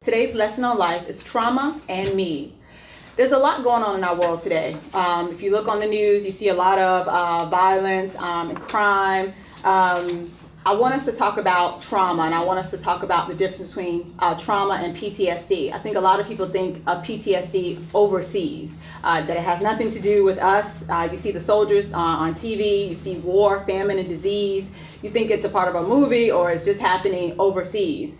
Today's lesson on life is trauma and me. There's a lot going on in our world today. If you look on the news, you see a lot of violence and crime. I want us to talk about trauma, and I want us to talk about the difference between trauma and PTSD. I think a lot of people think of PTSD overseas, that it has nothing to do with us. You see the soldiers on TV, you see war, famine, and disease. You think it's a part of a movie or it's just happening overseas.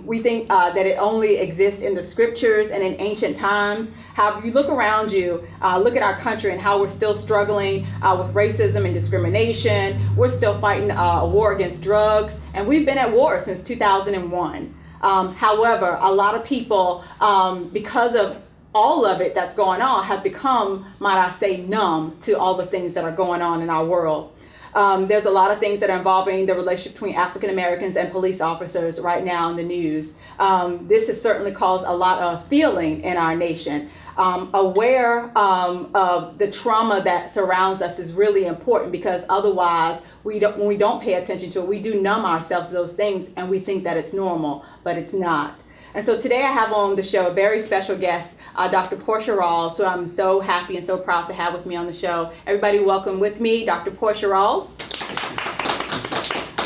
We think that it only exists in the scriptures and in ancient times. However, you look around you, look at our country and how we're still struggling with racism and discrimination. We're still fighting a war against drugs, and we've been at war since 2001. However, a lot of people, because of all of it that's going on, have become, might I say, numb to all the things that are going on in our world. There's a lot of things that are involving the relationship between African Americans and police officers right now in the news. This has certainly caused a lot of feeling in our nation. Aware of the trauma that surrounds us is really important, because otherwise, when we don't pay attention to it, we do numb ourselves to those things and we think that it's normal, but it's not. And so today I have on the show a very special guest, Dr. Portia Rawls, who I'm so happy and so proud to have with me on the show. Everybody welcome with me Dr. Portia Rawls,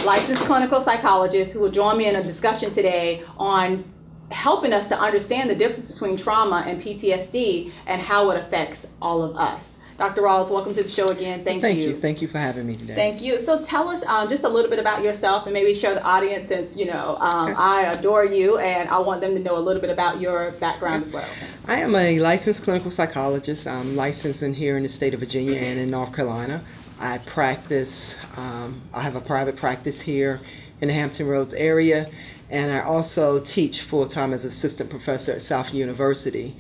licensed clinical psychologist, who will join me in a discussion today on helping us to understand the difference between trauma and PTSD and how it affects all of us. Dr. Rawls, welcome to the show again. Thank you. Thank you for having me today. Thank you. So tell us just a little bit about yourself, and maybe show the audience, since I adore you and I want them to know a little bit about your background as well. I am a licensed clinical psychologist. I'm licensed here in the state of Virginia and in North Carolina. I practice, I have a private practice here in the Hampton Roads area, and I also teach full-time as assistant professor at South University.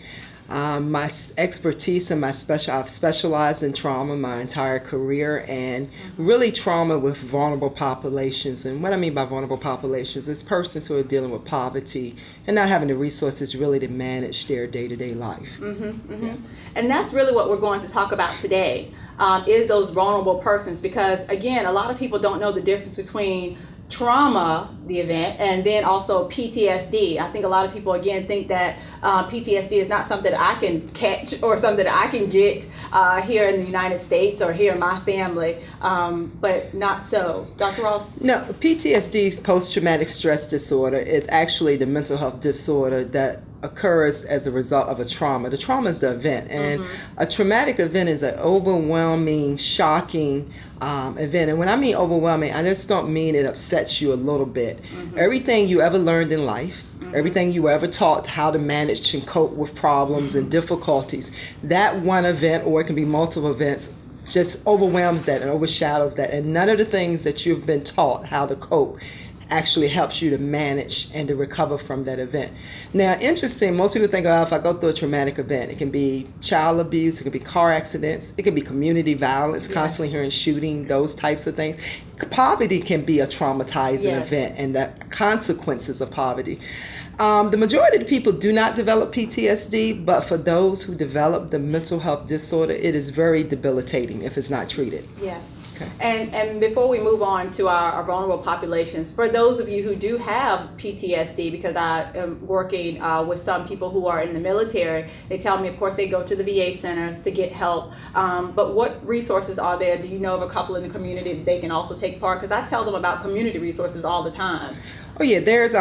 My expertise and I've specialized in trauma my entire career, and really trauma with vulnerable populations. And what I mean by vulnerable populations is persons who are dealing with poverty and not having the resources really to manage their day-to-day life. Yeah. And that's really what we're going to talk about today, is those vulnerable persons, because again, a lot of people don't know the difference between trauma, the event, and then also PTSD. I think a lot of people again think that PTSD is not something that I can catch or something that I can get here in the United States or here in my family, but not so. Dr. Ross? No, PTSD, post-traumatic stress disorder, is actually the mental health disorder that occurs as a result of a trauma. The trauma is the event, and a traumatic event is an overwhelming, shocking event. And when I mean overwhelming, I just don't mean it upsets you a little bit. Everything you ever learned in life, everything you ever taught how to manage and cope with problems and difficulties, that one event, or it can be multiple events, just overwhelms that and overshadows that. And none of the things that you've been taught how to cope actually helps you to manage and to recover from that event. Now, interesting, most people think, oh, if I go through a traumatic event, it can be child abuse, it can be car accidents, it can be community violence, constantly hearing shooting, those types of things. Poverty can be a traumatizing event, and the consequences of poverty. The majority of the people do not develop PTSD, but for those who develop the mental health disorder, it is very debilitating if it's not treated. Yes. Okay. And before we move on to our vulnerable populations, for those of you who do have PTSD, because I am working with some people who are in the military, they tell me, of course, they go to the VA centers to get help. But what resources are there? Do you know of a couple in the community that they can also take part? Because I tell them about community resources all the time. Oh yeah, there's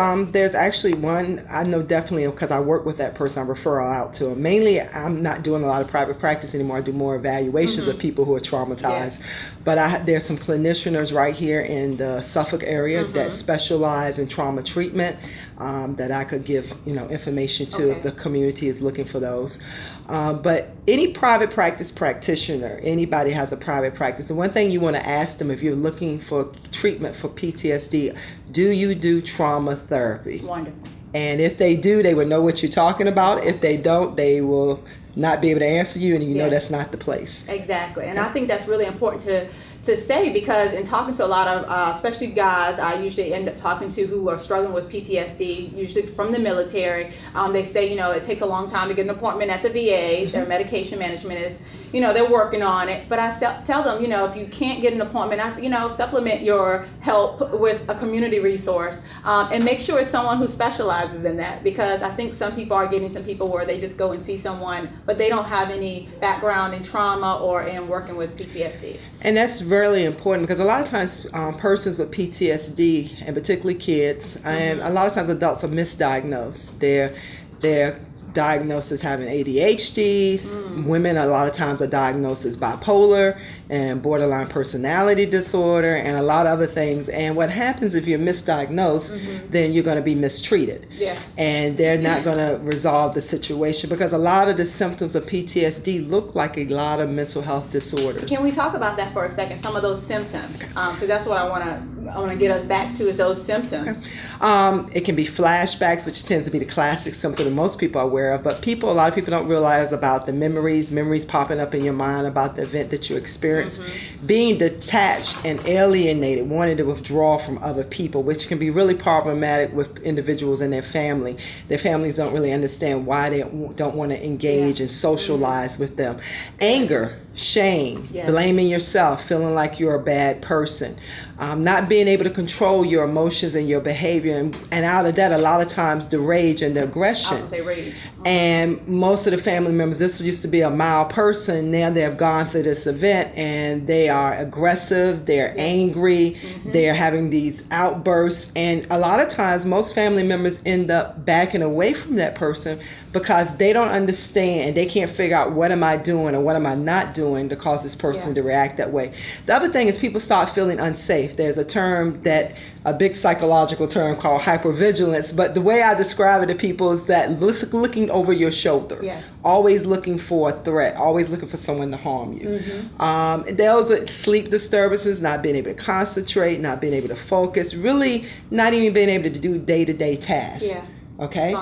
actually one I know definitely, because I work with that person. I refer out to them. Mainly, I'm not doing a lot of private practice anymore. I do more evaluations of people who are traumatized. But there's some clinicians right here in the Suffolk area that specialize in trauma treatment that I could give information to if the community is looking for those. But any private practice practitioner, anybody has a private practice, the one thing you want to ask them if you're looking for treatment for PTSD, do you do trauma therapy? Wonderful. And if they do, they will know what you're talking about. If they don't, they will not be able to answer you, and you know that's not the place. Exactly. And I think that's really important to say, because in talking to a lot of, especially guys, I usually end up talking to who are struggling with PTSD, usually from the military. They say, it takes a long time to get an appointment at the VA. Their medication management is, they're working on it. But I tell them, if you can't get an appointment, I say, supplement your help with a community resource, and make sure it's someone who specializes in that, because I think some people are getting some people where they just go and see someone, but they don't have any background in trauma or in working with PTSD. And that's really important, because a lot of times persons with PTSD, and particularly kids, and a lot of times adults, are misdiagnosed. They're diagnosed as having ADHD. Women a lot of times are diagnosed as bipolar and borderline personality disorder and a lot of other things. And what happens if you're misdiagnosed, then you're going to be mistreated. Yes. And they're not going to resolve the situation, because a lot of the symptoms of PTSD look like a lot of mental health disorders. Can we talk about that for a second? Some of those symptoms, because that's what I want to get us back to, is those symptoms. It can be flashbacks, which tends to be the classic symptom that most people are aware of, but a lot of people don't realize about the memories popping up in your mind about the event that you experienced, being detached and alienated, wanting to withdraw from other people, which can be really problematic with individuals and their family. Their families don't really understand why they don't want to engage and socialize with them. Anger, shame, blaming yourself, feeling like you're a bad person, not being able to control your emotions and your behavior, and out of that, a lot of times, the rage and the aggression. I was going to say rage. And most of the family members, this used to be a mild person, now they have gone through this event and they are aggressive, they're angry, they're having these outbursts, and a lot of times most family members end up backing away from that person because they don't understand, they can't figure out what am I doing or what am I not doing to cause this person to react that way. The other thing is people start feeling unsafe. There's a big psychological term called hypervigilance, but the way I describe it to people is that looking over your shoulder, always looking for a threat, always looking for someone to harm you. Those are sleep disturbances, not being able to concentrate, not being able to focus, really not even being able to do day-to-day tasks. Okay?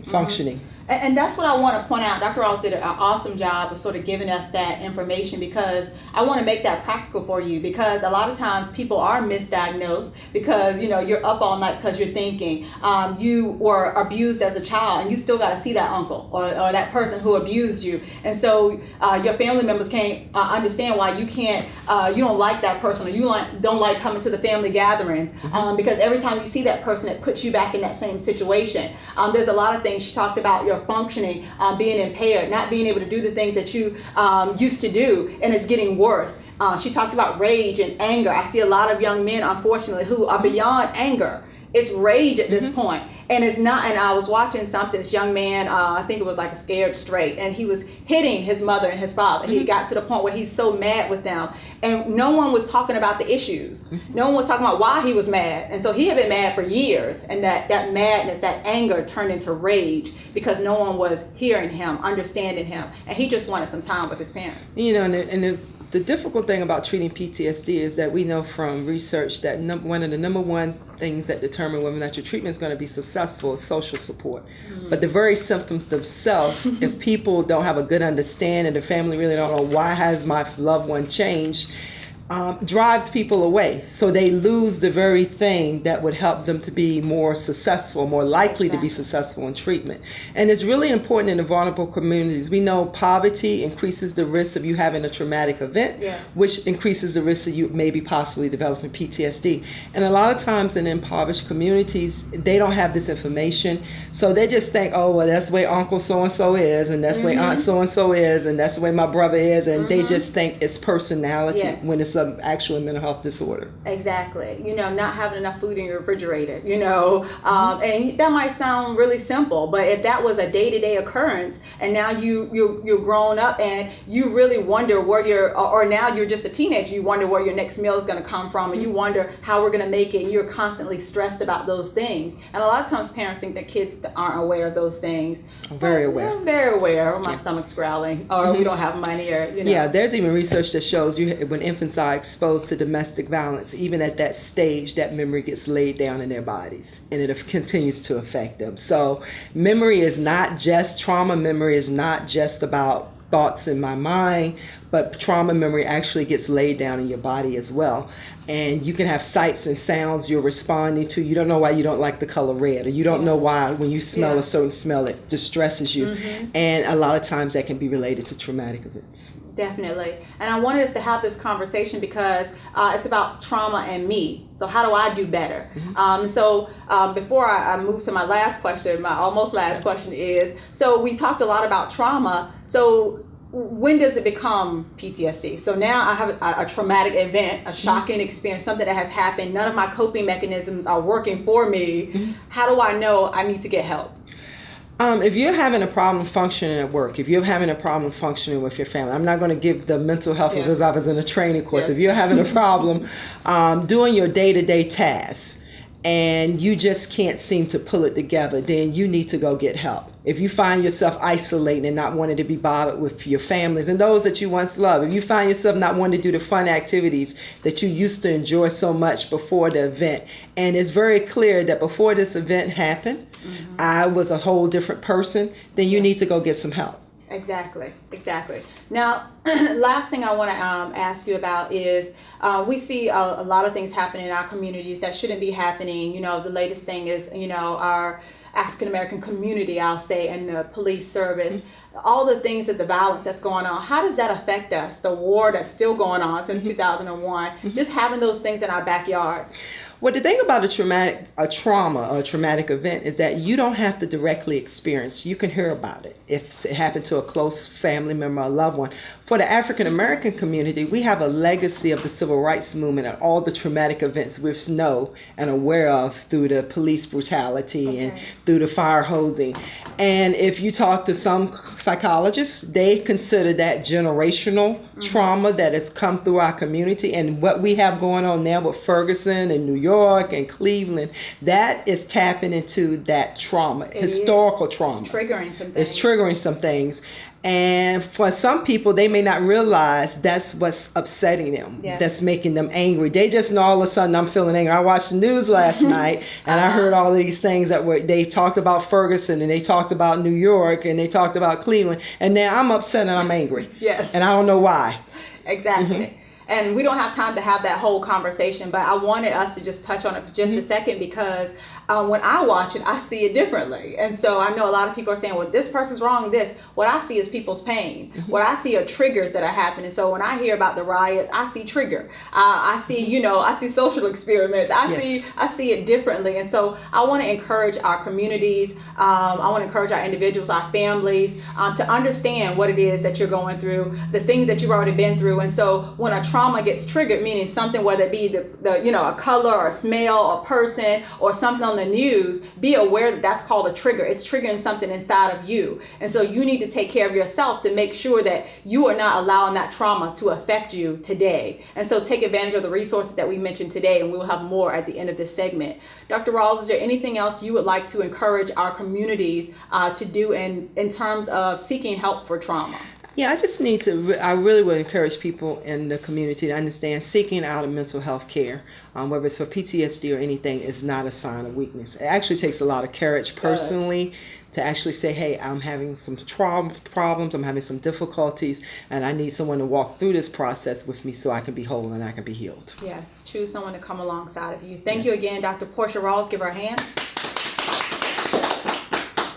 Functioning. And that's what I want to point out. Dr. Ross did an awesome job of sort of giving us that information, because I want to make that practical for you, because a lot of times people are misdiagnosed because, you're up all night because you're thinking you were abused as a child and you still got to see that uncle or that person who abused you. And so your family members can't understand why you can't, you don't like that person, or you don't like coming to the family gatherings, because every time you see that person, it puts you back in that same situation. There's a lot of things she talked about, your functioning, being impaired, not being able to do the things that you used to do, and it's getting worse. She talked about rage and anger. I see a lot of young men, unfortunately, who are beyond anger. It's rage at this point. And it's not, and I was watching something, this young man, I think it was like a Scared Straight, and he was hitting his mother and his father. He got to the point where he's so mad with them, and no one was talking about the issues. No one was talking about why he was mad. And so he had been mad for years, and that madness, that anger turned into rage because no one was hearing him, understanding him, and he just wanted some time with his parents. The difficult thing about treating PTSD is that we know from research that one of the number one things that determine whether or not your treatment is going to be successful is social support. But the very symptoms themselves, if people don't have a good understanding, the family really don't know why has my loved one changed, drives people away. So they lose the very thing that would help them to be more successful, more likely to be successful in treatment. And it's really important in the vulnerable communities. We know poverty increases the risk of you having a traumatic event, which increases the risk of you maybe possibly developing PTSD. And a lot of times in impoverished communities, they don't have this information. So they just think, oh, well, that's the way Uncle so-and-so is, and that's the way Aunt so-and-so is, and that's the way my brother is. And they just think it's personality when it's actual mental health disorder. Exactly. Not having enough food in your refrigerator, and that might sound really simple, but if that was a day-to-day occurrence, and now you're grown up and you really wonder where or now you're just a teenager, you wonder where your next meal is going to come from, and you wonder how we're going to make it, and you're constantly stressed about those things. And a lot of times parents think that kids aren't aware of those things. Very aware. I'm very aware. Or my stomach's growling, or we don't have money, or Yeah, there's even research that shows when infants are exposed to domestic violence, even at that stage, that memory gets laid down in their bodies, and it continues to affect them. So memory is not just trauma. Memory is not just about thoughts in my mind, but trauma memory actually gets laid down in your body as well. And you can have sights and sounds you're responding to. You don't know why you don't like the color red, or you don't know why when you smell a certain smell it distresses you. And a lot of times that can be related to traumatic events. Definitely. And I wanted us to have this conversation because it's about trauma and me. So how do I do better? Before I move to my last question, my almost last question is, so we talked a lot about trauma. So when does it become PTSD? So now I have a traumatic event, a shocking experience, something that has happened. None of my coping mechanisms are working for me. How do I know I need to get help? If you're having a problem functioning at work, if you're having a problem functioning with your family, I'm not going to give the mental health because I was in a training course. If you're having a problem doing your day-to-day tasks and you just can't seem to pull it together, then you need to go get help. If you find yourself isolating and not wanting to be bothered with your families and those that you once loved, if you find yourself not wanting to do the fun activities that you used to enjoy so much before the event, and it's very clear that before this event happened, I was a whole different person, then you need to go get some help. Exactly. Now, last thing I want to ask you about is we see a lot of things happening in our communities that shouldn't be happening. You know, the latest thing is, our African American community, I'll say, and the police service, all the things that the violence that's going on. How does that affect us? The war that's still going on since 2001, just having those things in our backyards. Well, the thing about a trauma or a traumatic event is that you don't have to directly experience. You can hear about it if it happened to a close family member or loved one. For the African American community, we have a legacy of the civil rights movement and all the traumatic events we know and aware of through the police brutality and through the fire hosing. And if you talk to some psychologists, they consider that generational trauma that has come through our community. And what we have going on now with Ferguson and New York and Cleveland, that is tapping into that trauma, historical trauma. It's triggering some things. It's triggering some things. And for some people, they may not realize that's what's upsetting them, that's making them angry. They just know all of a sudden I'm feeling angry. I watched the news last night and I heard all of these things they talked about Ferguson and they talked about New York and they talked about Cleveland. And now I'm upset and I'm angry. Yes. And I don't know why. Exactly. And we don't have time to have that whole conversation, but I wanted us to just touch on it for just a second because when I watch it, I see it differently. And so I know a lot of people are saying, well, this person's wrong, this. What I see is people's pain. What I see are triggers that are happening. So when I hear about the riots, I see trigger. I see, I see social experiments. I see it differently. And so I want to encourage our communities. I want to encourage our individuals, our families, to understand what it is that you're going through, the things that you've already been through. And so when a trauma gets triggered, meaning something, whether it be a color or a smell or person or something on the news, be aware that that's called a trigger. It's triggering something inside of you. And so you need to take care of yourself to make sure that you are not allowing that trauma to affect you today. And so take advantage of the resources that we mentioned today, and we'll have more at the end of this segment. Dr. Rawls, is there anything else you would like to encourage our communities to do in terms of seeking help for trauma? Yeah, I really would encourage people in the community to understand seeking out a mental health care, whether it's for PTSD or anything, is not a sign of weakness. It actually takes a lot of courage personally to actually say, hey, I'm having some problems, I'm having some difficulties, and I need someone to walk through this process with me so I can be whole and I can be healed. Yes, choose someone to come alongside of you. Thank you again, Dr. Portia Rawls. Give her a hand.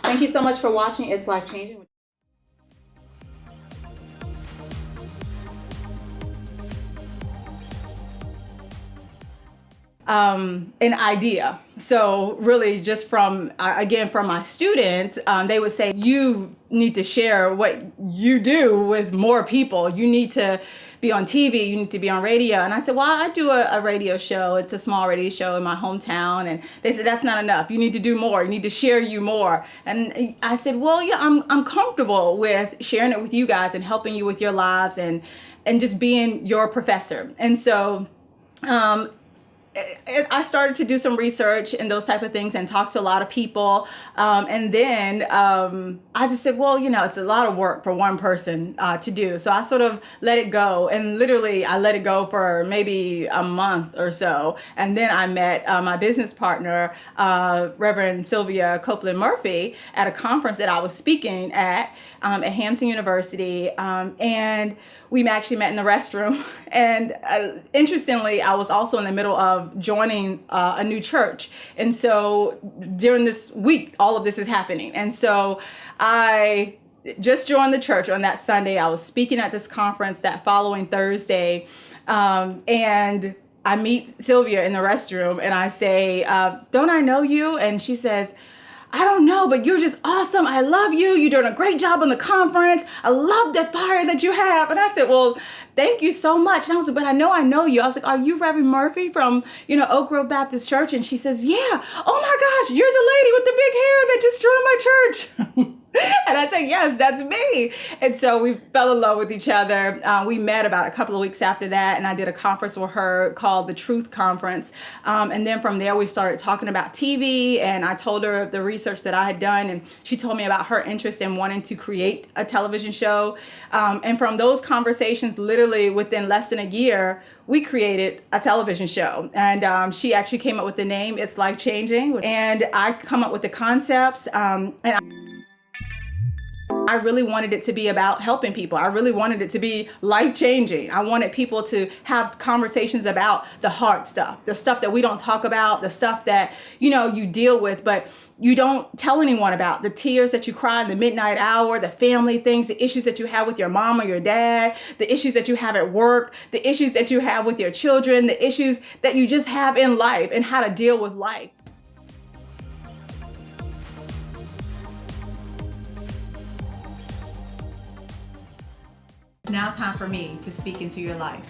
Thank you so much for watching It's Life Changing. An idea. So really just from my students, they would say, you need to share what you do with more people. You need to be on TV, you need to be on radio. And I said, well, I do a radio show. It's a small radio show in my hometown. And they said, that's not enough. You need to do more. You need to share you more. And I said, well, yeah, I'm comfortable with sharing it with you guys and helping you with your lives and just being your professor. And so, I started to do some research and those type of things and talk to a lot of people. And then I just said, well, it's a lot of work for one person to do. So I sort of let it go. And literally, I let it go for maybe a month or so. And then I met my business partner, Reverend Sylvia Copeland Murphy, at a conference that I was speaking at Hampton University. And we actually met in the restroom. And interestingly, I was also in the middle of joining a new church. And so during this week, all of this is happening. And so I just joined the church on that Sunday. I was speaking at this conference that following Thursday. And I meet Sylvia in the restroom and I say, don't I know you? And she says, I don't know, but you're just awesome. I love you. You're doing a great job on the conference. I love the fire that you have. And I said, well, thank you so much. And I was like, but I know you. I was like, are you Reverend Murphy from, Oak Grove Baptist Church? And she says, yeah. Oh my gosh, you're the lady with the big hair that just joined my church. And I said, yes, that's me. And so we fell in love with each other. We met about a couple of weeks after that, and I did a conference with her called the Truth Conference. And then from there, we started talking about TV, and I told her the research that I had done, and she told me about her interest in wanting to create a television show. And from those conversations, literally within less than a year, we created a television show. And she actually came up with the name, It's Life Changing. And I come up with the concepts, I really wanted it to be about helping people. I really wanted it to be life-changing. I wanted people to have conversations about the hard stuff, the stuff that we don't talk about, the stuff that, you deal with, but you don't tell anyone about, the tears that you cry in the midnight hour, the family things, the issues that you have with your mom or your dad, the issues that you have at work, the issues that you have with your children, the issues that you just have in life and how to deal with life. It's now time for me to speak into your life.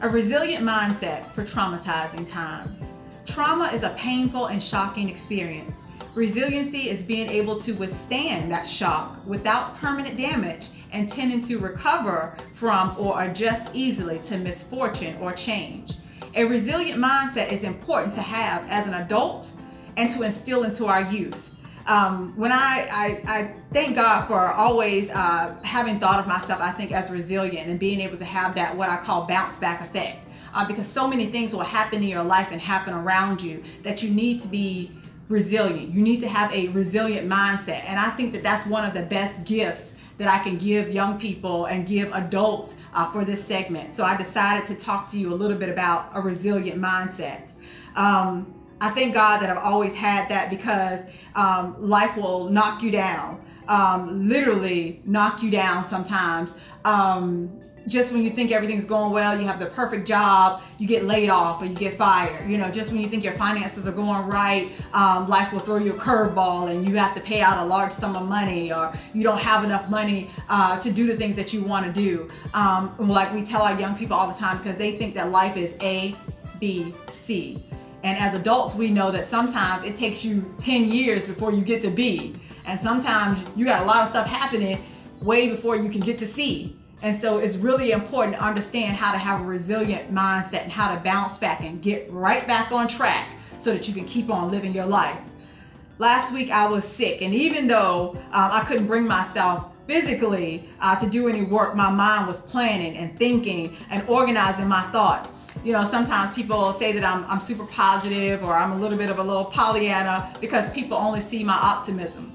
A resilient mindset for traumatizing times. Trauma is a painful and shocking experience. Resiliency is being able to withstand that shock without permanent damage and tending to recover from or adjust easily to misfortune or change. A resilient mindset is important to have as an adult and to instill into our youth. When I thank God for always having thought of myself, I think, as resilient and being able to have that what I call bounce back effect. Because so many things will happen in your life and happen around you that you need to be resilient. You need to have a resilient mindset. And I think that that's one of the best gifts that I can give young people and give adults for this segment. So I decided to talk to you a little bit about a resilient mindset. I thank God that I've always had that because life will knock you down, literally knock you down sometimes. Just when you think everything's going well, you have the perfect job, you get laid off or you get fired. Just when you think your finances are going right, life will throw you a curveball and you have to pay out a large sum of money, or you don't have enough money to do the things that you want to do. Like we tell our young people all the time, because they think that life is A, B, C. And as adults, we know that sometimes it takes you 10 years before you get to B. And sometimes you got a lot of stuff happening way before you can get to C. And so it's really important to understand how to have a resilient mindset and how to bounce back and get right back on track so that you can keep on living your life. Last week I was sick, and even though I couldn't bring myself physically to do any work, my mind was planning and thinking and organizing my thoughts. Sometimes people say that I'm super positive, or I'm a little bit of a little Pollyanna, because people only see my optimism.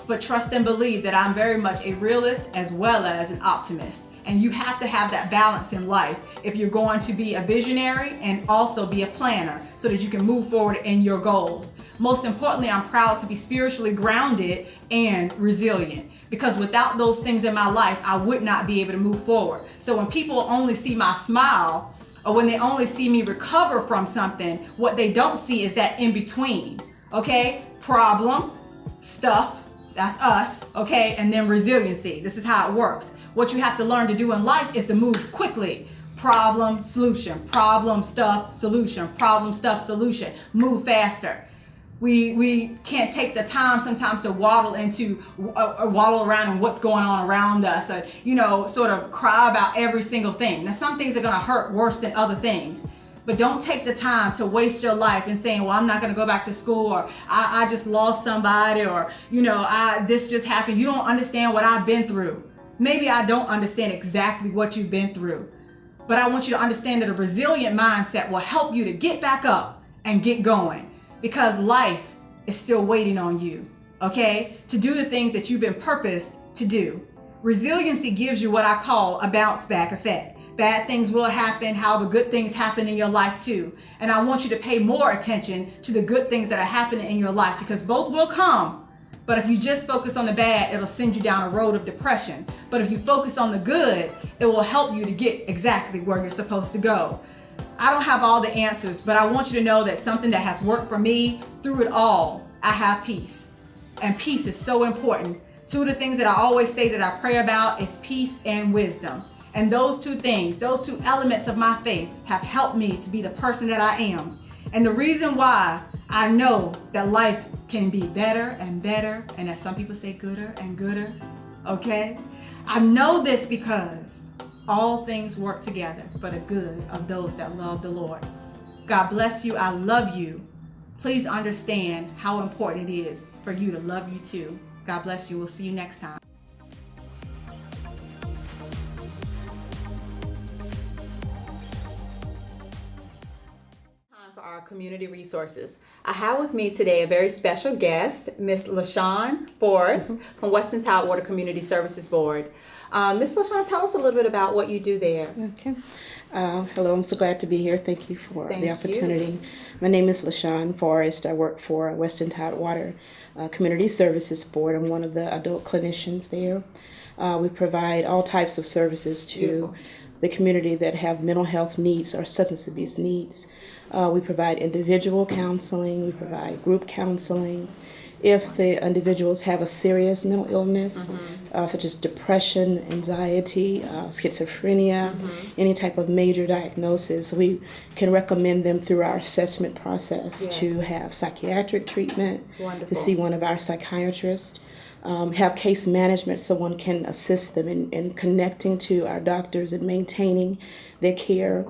But trust and believe that I'm very much a realist as well as an optimist. And you have to have that balance in life if you're going to be a visionary and also be a planner so that you can move forward in your goals. Most importantly, I'm proud to be spiritually grounded and resilient, because without those things in my life, I would not be able to move forward. So when people only see my smile, or when they only see me recover from something, what they don't see is that in between, okay? Problem, stuff, that's us, okay? And then resiliency. This is how it works. What you have to learn to do in life is to move quickly. Problem, solution, problem, stuff, solution, problem, stuff, solution. Move faster. We can't take the time sometimes to waddle around in what's going on around us, or, sort of cry about every single thing. Now, some things are going to hurt worse than other things. But don't take the time to waste your life in saying, well, I'm not going to go back to school, or I just lost somebody, or, this just happened. You don't understand what I've been through. Maybe I don't understand exactly what you've been through, but I want you to understand that a resilient mindset will help you to get back up and get going, because life is still waiting on you, okay? To do the things that you've been purposed to do. Resiliency gives you what I call a bounce back effect. Bad things will happen, however, good things happen in your life too. And I want you to pay more attention to the good things that are happening in your life, because both will come. But if you just focus on the bad, it'll send you down a road of depression. But if you focus on the good, it will help you to get exactly where you're supposed to go. I don't have all the answers, but I want you to know that something that has worked for me through it all, I have peace. And peace is so important. Two of the things that I always say that I pray about is peace and wisdom. And those two things, those two elements of my faith have helped me to be the person that I am. And the reason why I know that life can be better and better, and as some people say, gooder and gooder, okay? I know this because all things work together for the good of those that love the Lord. God bless you. I love you. Please understand how important it is for you to love you too. God bless you. We'll see you next time. For our community resources. I have with me today a very special guest, Miss LaShawn Forrest from Western Tidewater Community Services Board. Miss LaShawn, tell us a little bit about what you do there. Okay. Hello, I'm so glad to be here. Thank you for the opportunity. My name is LaShawn Forrest. I work for Western Tidewater Community Services Board. I'm one of the adult clinicians there. We provide all types of services to the community that have mental health needs or substance abuse needs. We provide individual counseling, we provide group counseling. If the individuals have a serious mental illness, such as depression, anxiety, schizophrenia, any type of major diagnosis, we can recommend them through our assessment process to have psychiatric treatment, to see one of our psychiatrists, have case management so one can assist them in connecting to our doctors and maintaining their care.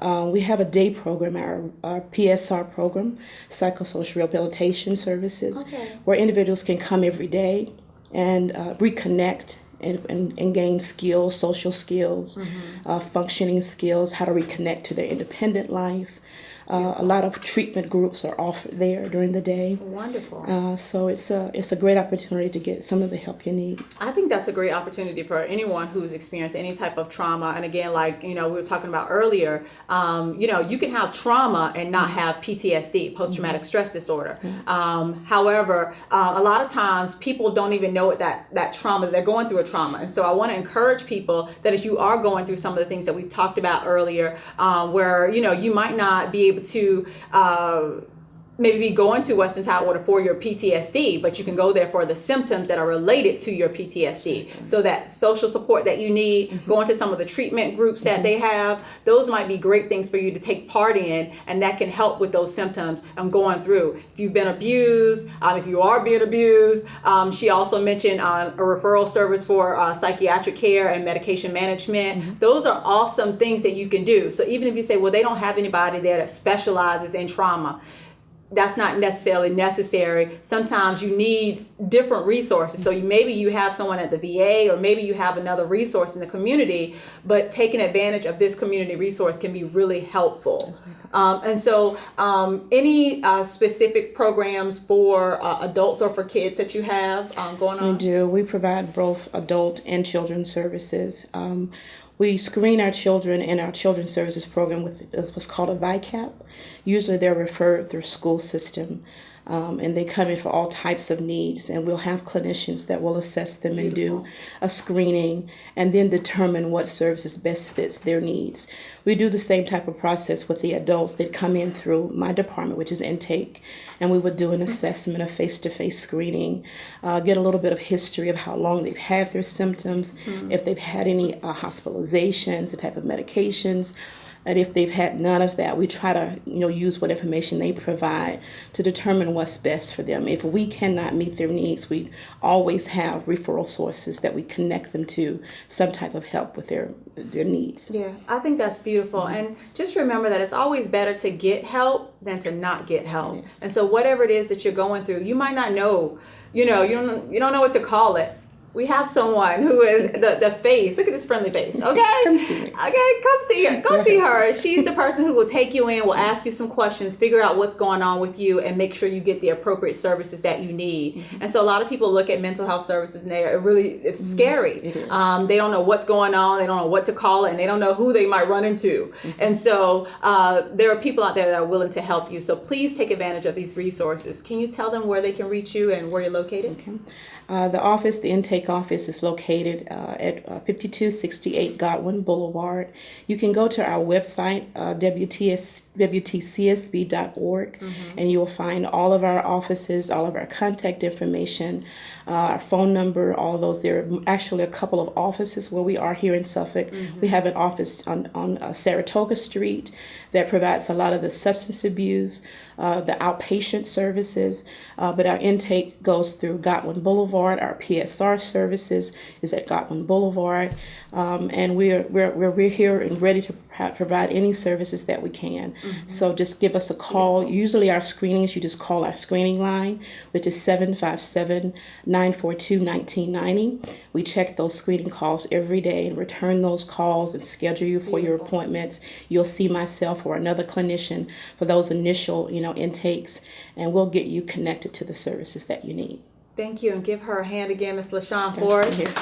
We have a day program, our PSR program, Psychosocial Rehabilitation Services, where individuals can come every day and reconnect and gain skills, social skills, functioning skills, how to reconnect to their independent life. A lot of treatment groups are offered there during the day. Wonderful. So it's a great opportunity to get some of the help you need. I think that's a great opportunity for anyone who's experienced any type of trauma. And again, like, we were talking about earlier, you can have trauma and not have PTSD, post-traumatic stress disorder. However, a lot of times people don't even know that trauma, they're going through a trauma. And so I want to encourage people that if you are going through some of the things that we've talked about earlier, where, you might not be able to maybe be going to Western Tidewater for your PTSD, but you can go there for the symptoms that are related to your PTSD. So that social support that you need, going to some of the treatment groups that they have, those might be great things for you to take part in, and that can help with those symptoms I'm going through. If you've been abused, if you are being abused, she also mentioned a referral service for psychiatric care and medication management. Those are awesome things that you can do. So even if you say, well, they don't have anybody there that specializes in trauma, that's not necessarily necessary. Sometimes you need different resources. So maybe you have someone at the VA, or maybe you have another resource in the community, but taking advantage of this community resource can be really helpful. And so any specific programs for adults or for kids that you have going on? We do. We provide both adult and children's services. We screen our children in our children's services program with what's called a VICAP. Usually they're referred through school system, and they come in for all types of needs, and we'll have clinicians that will assess them and do a screening and then determine what services best fits their needs. We do the same type of process with the adults that come in through my department, which is intake, and we would do an assessment, a face-to-face screening, get a little bit of history of how long they've had their symptoms, if they've had any hospitalizations, the type of medications, And if they've had none of that, we try to, use what information they provide to determine what's best for them. If we cannot meet their needs, we always have referral sources that we connect them to some type of help with their needs. Yeah, I think that's beautiful. And just remember that it's always better to get help than to not get help. Yes. And so whatever it is that you're going through, you might not know, you don't know what to call it. We have someone who is the face. Look at this friendly face. Okay. Come see me. Okay, come see her. Go see her. She's the person who will take you in, will ask you some questions, figure out what's going on with you, and make sure you get the appropriate services that you need. And so a lot of people look at mental health services and it's scary. It is. They don't know what's going on. They don't know what to call it, and they don't know who they might run into. And so there are people out there that are willing to help you. So please take advantage of these resources. Can you tell them where they can reach you and where you're located? Okay. The intake office is located at 5268 Godwin Boulevard. You can go to our website, WTCSB.org, and you'll find all of our offices, all of our contact information, our phone number, all of those. There are actually a couple of offices where we are here in Suffolk. We have an office on Saratoga Street that provides a lot of the substance abuse, the outpatient services, but our intake goes through Godwin Boulevard. Our PSR services is at Godwin Boulevard, and we're here and ready to provide any services that we can. So just give us a call. Usually our screenings, you just call our screening line, which is 757-942-1990. We check those screening calls every day and return those calls and schedule you for your appointments. You'll see myself or another clinician for those initial, intakes, and we'll get you connected to the services that you need. Thank you, and give her a hand again, Ms. LaShawn, for us. Thank you.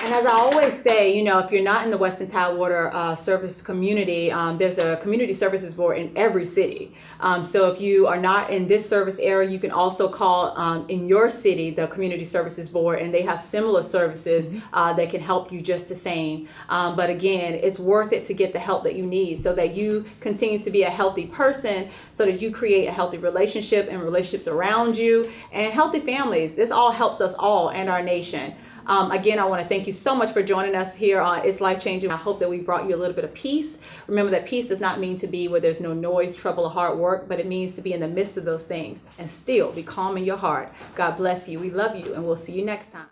And as I always say, if you're not in the Western Tidewater service community, there's a community services board in every city. So if you are not in this service area, you can also call in your city the community services board, and they have similar services that can help you just the same. But again, it's worth it to get the help that you need so that you continue to be a healthy person, so that you create a healthy relationship and relationships around you and healthy families. This all helps us all and our nation. Again, I want to thank you so much for joining us here on It's Life Changing. I hope that we brought you a little bit of peace. Remember that peace does not mean to be where there's no noise, trouble, or hard work, but it means to be in the midst of those things and still be calm in your heart. God bless you. We love you, and we'll see you next time.